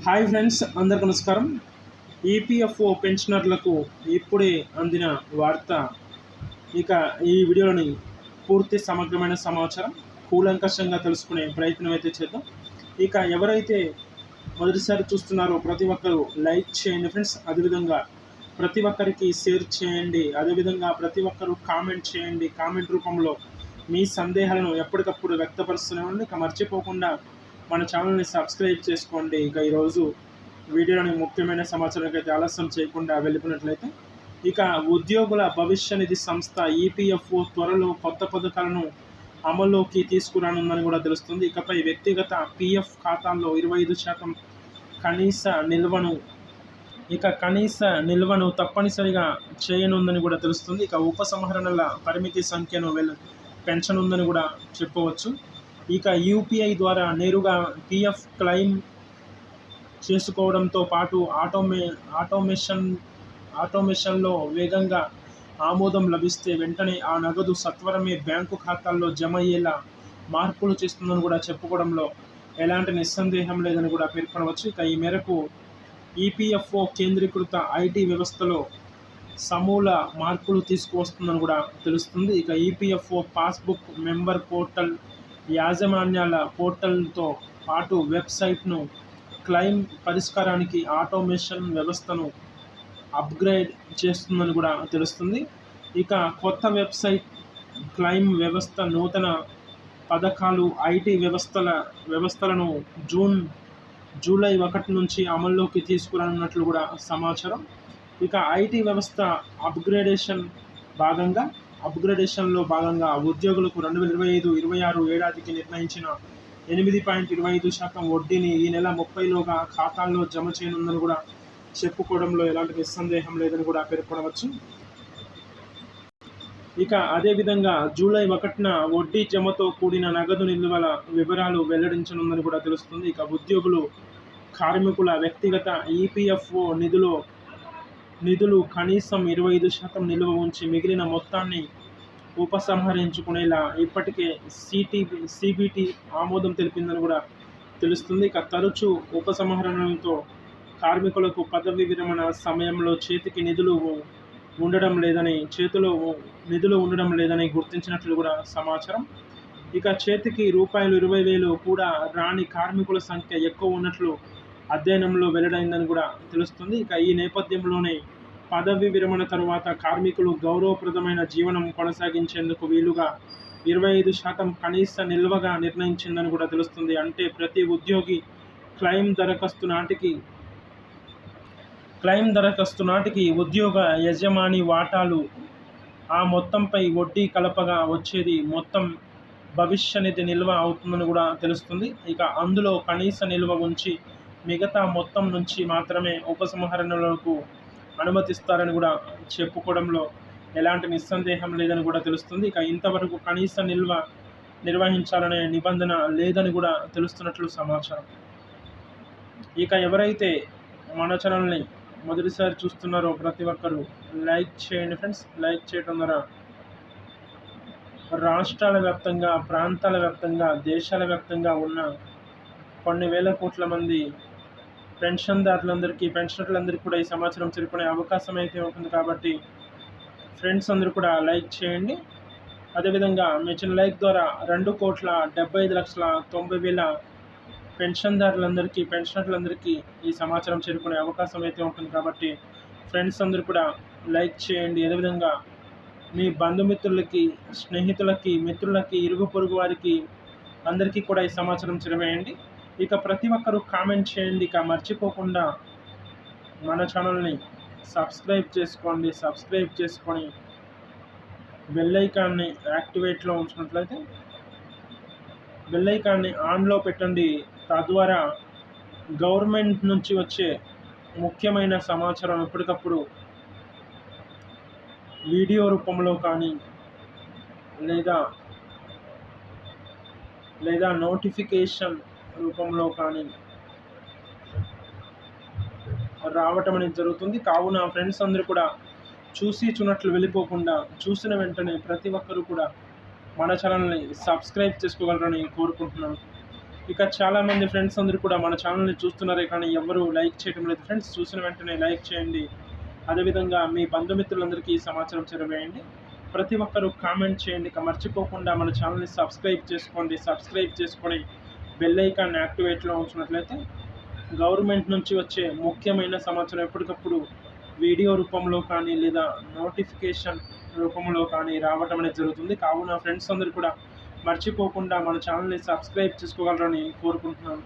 Hi friends, అందరికీ నమస్కారం. EPFO పెన్షనర్లకు ఇప్పుడే అందిన వార్త. ఇక ఈ వీడియోని పూర్తి సమగ్రమైన సమాచారం కూలంకషంగా తెలుసుకునే ప్రయత్నం అయితే చేద్దాం. ఇక ఎవరైతే మొదటిసారి చూస్తున్నారో ప్రతి ఒక్కరూ లైక్ చేయండి ఫ్రెండ్స్. అదేవిధంగా ప్రతి ఒక్కరికి షేర్ చేయండి. అదేవిధంగా ప్రతి ఒక్కరూ కామెంట్ చేయండి. కామెంట్ రూపంలో మీ సందేహాలను ఎప్పటికప్పుడు వ్యక్తపరుస్తూనే ఉండి. ఇక మర్చిపోకుండా మన ఛానల్ని సబ్స్క్రైబ్ చేసుకోండి. ఇక ఈరోజు వీడియోలోని ముఖ్యమైన సమాచారానికి అయితే ఆలస్యం చేయకుండా వెళ్ళిపోయినట్లయితే, ఇక ఉద్యోగుల భవిష్య నిధి సంస్థ ఈపీఎఫ్ఓ త్వరలో కొత్త పథకాలను అమల్లోకి తీసుకురానుందని కూడా తెలుస్తుంది. ఇకపై వ్యక్తిగత పీఎఫ్ ఖాతాల్లో 25% కనీస నిల్వను తప్పనిసరిగా చేయనుందని కూడా తెలుస్తుంది. ఇక ఉపసంహరణల పరిమితి సంఖ్యను పెంచనుందని కూడా చెప్పవచ్చు. ఇక యూపీఐ ద్వారా నేరుగా పీఎఫ్ క్లెయిమ్ చేసుకోవడంతో పాటు ఆటోమేషన్లో వేగంగా ఆమోదం లభిస్తే వెంటనే ఆ నగదు సత్వరమే బ్యాంకు ఖాతాల్లో జమ అయ్యేలా మార్పులు చేస్తుందని కూడా చెప్పుకోవడంలో ఎలాంటి నిస్సందేహం లేదని కూడా పేర్కొనవచ్చు. ఇక ఈ మేరకు ఈపీఎఫ్ఓ కేంద్రీకృత ఐటీ వ్యవస్థలో సమూల మార్పులు తీసుకువస్తుందని కూడా తెలుస్తుంది. ఇక ఈపీఎఫ్ఓ పాస్బుక్, మెంబర్ పోర్టల్, యాజమాన్యాల పోర్టల్తో పాటు వెబ్సైట్ను క్లెయిమ్ పరిష్కారానికి ఆటోమేషన్ వ్యవస్థను అప్గ్రేడ్ చేస్తుందని కూడా తెలుస్తుంది. ఇక కొత్త వెబ్సైట్, క్లెయిమ్ వ్యవస్థ, నూతన పథకాలు, ఐటీ వ్యవస్థలను జూలై 1 నుంచి అమల్లోకి తీసుకురానున్నట్లు కూడా సమాచారం. ఇక ఐటీ వ్యవస్థ అప్గ్రేడేషన్లో భాగంగా ఉద్యోగులకు 2025-26 ఏడాదికి నిర్ణయించిన 8.25% వడ్డీని ఈ నెల 30లోగా ఖాతాల్లో జమ చేయనుందని కూడా చెప్పుకోవడంలో ఎలాంటి నిస్సందేహం లేదని కూడా పేర్కొనవచ్చు. ఇక అదేవిధంగా జూలై 1న వడ్డీ జమతో కూడిన నగదు నిల్వల వివరాలు వెల్లడించనుందని కూడా తెలుస్తుంది. ఇక ఉద్యోగులు, కార్మికుల వ్యక్తిగత ఈపీఎఫ్ఓ నిధులు కనీసం 25% నిల్వ ఉంచి మిగిలిన మొత్తాన్ని ఉపసంహరించుకునేలా ఇప్పటికే సిబిటి ఆమోదం తెలిపిందని కూడా తెలుస్తుంది. ఇక తరచూ ఉపసంహరణలతో కార్మికులకు పదవి విరమణ సమయంలో చేతిలో నిధులు ఉండడం లేదని గుర్తించినట్లు కూడా సమాచారం. ఇక చేతికి ₹20,000 కూడా రాని కార్మికుల సంఖ్య ఎక్కువ ఉన్నట్లు అధ్యయనంలో వెల్లడైందని కూడా తెలుస్తుంది. ఇక ఈ నేపథ్యంలోనే పదవి విరమణ తరువాత కార్మికులు గౌరవప్రదమైన జీవనం కొనసాగించేందుకు వీలుగా 25% కనీస నిల్వగా నిర్ణయించిందని కూడా తెలుస్తుంది. అంటే ప్రతి ఉద్యోగి క్లెయిమ్ దరఖాస్తు నాటికి ఉద్యోగ యజమాని వాటాలు, ఆ మొత్తంపై వడ్డీ కలపగా వచ్చేది మొత్తం భవిష్య నిధి నిల్వ అవుతుందని కూడా తెలుస్తుంది. ఇక అందులో కనీస నిల్వ ఉంచి మిగతా మొత్తం నుంచి మాత్రమే ఉపసంహరణలకు అనుమతిస్తారని కూడా చెప్పుకోవడంలో ఎలాంటి నిస్సందేహం లేదని కూడా తెలుస్తుంది. ఇక ఇంతవరకు కనీస నిల్వ నిర్వహించాలనే నిబంధన లేదని కూడా తెలుస్తున్నట్లు సమాచారం. ఇక ఎవరైతే మన ఛానల్ని మొదటిసారి చూస్తున్నారో ప్రతి ఒక్కరూ లైక్ చేయండి ఫ్రెండ్స్. లైక్ చేయడం ద్వారా రాష్ట్రాల వ్యాప్తంగా, ప్రాంతాల వ్యాప్తంగా, దేశాల వ్యాప్తంగా ఉన్న కొన్ని వేల కోట్ల మంది పెన్షనర్లందరికీ కూడా ఈ సమాచారం చేరుకునే అవకాశం అయితే ఉంటుంది. కాబట్టి ఫ్రెండ్స్ అందరూ కూడా లైక్ చేయండి. అదేవిధంగా మీ చిన్న లైక్ ద్వారా 2,75,90,000 పెన్షనర్లందరికీ ఈ సమాచారం చేరుకునే అవకాశం అయితే ఉంటుంది. కాబట్టి ఫ్రెండ్స్ అందరూ కూడా లైక్ చేయండి. అదేవిధంగా మీ బంధుమిత్రులకి, స్నేహితులకి, మిత్రులకి, ఇరుగు పొరుగు వారికి అందరికీ కూడా ఈ సమాచారం చేరవేయండి. ఇక ప్రతి ఒక్కరూ కామెంట్ చేయండి. ఇక మర్చిపోకుండా మన ఛానల్ని సబ్స్క్రైబ్ చేసుకొని బెల్ ఐకాన్ని యాక్టివేట్లో ఉంచుకున్నట్లయితే బెల్ ఐకాన్ని ఆన్లో పెట్టండి. తద్వారా గవర్నమెంట్ నుంచి వచ్చే ముఖ్యమైన సమాచారం ఎప్పటికప్పుడు వీడియో రూపంలో కానీ లేదా నోటిఫికేషన్ రూపంలో కానీ రావటం అనేది జరుగుతుంది. కావున ఫ్రెండ్స్ అందరూ కూడా చూసినట్లు వెళ్ళిపోకుండా చూసిన వెంటనే ప్రతి ఒక్కరూ కూడా మన ఛానల్ని సబ్స్క్రైబ్ చేసుకోగలరని కోరుకుంటున్నాను. ఇక చాలామంది ఫ్రెండ్స్ అందరూ కూడా మన ఛానల్ని చూస్తున్నారే కానీ ఎవరు లైక్ చేయడం లేదు ఫ్రెండ్స్. చూసిన వెంటనే లైక్ చేయండి. అదేవిధంగా మీ బంధుమిత్రులందరికీ ఈ సమాచారం చేరవేయండి. ప్రతి ఒక్కరూ కామెంట్ చేయండి. ఇక మర్చిపోకుండా మన ఛానల్ని సబ్స్క్రైబ్ చేసుకోండి. సబ్స్క్రైబ్ చేసుకొని బెల్ ఐకాన్ యాక్టివేట్లో ఉంచినట్లయితే గవర్నమెంట్ నుంచి వచ్చే ముఖ్యమైన సమాచారం ఎప్పటికప్పుడు వీడియో రూపంలో కానీ లేదా నోటిఫికేషన్ రూపంలో కానీ రావడం అనేది జరుగుతుంది. కావున ఫ్రెండ్స్ అందరూ కూడా మర్చిపోకుండా మన ఛానల్ని సబ్స్క్రైబ్ చేసుకోగలరని కోరుకుంటున్నాను.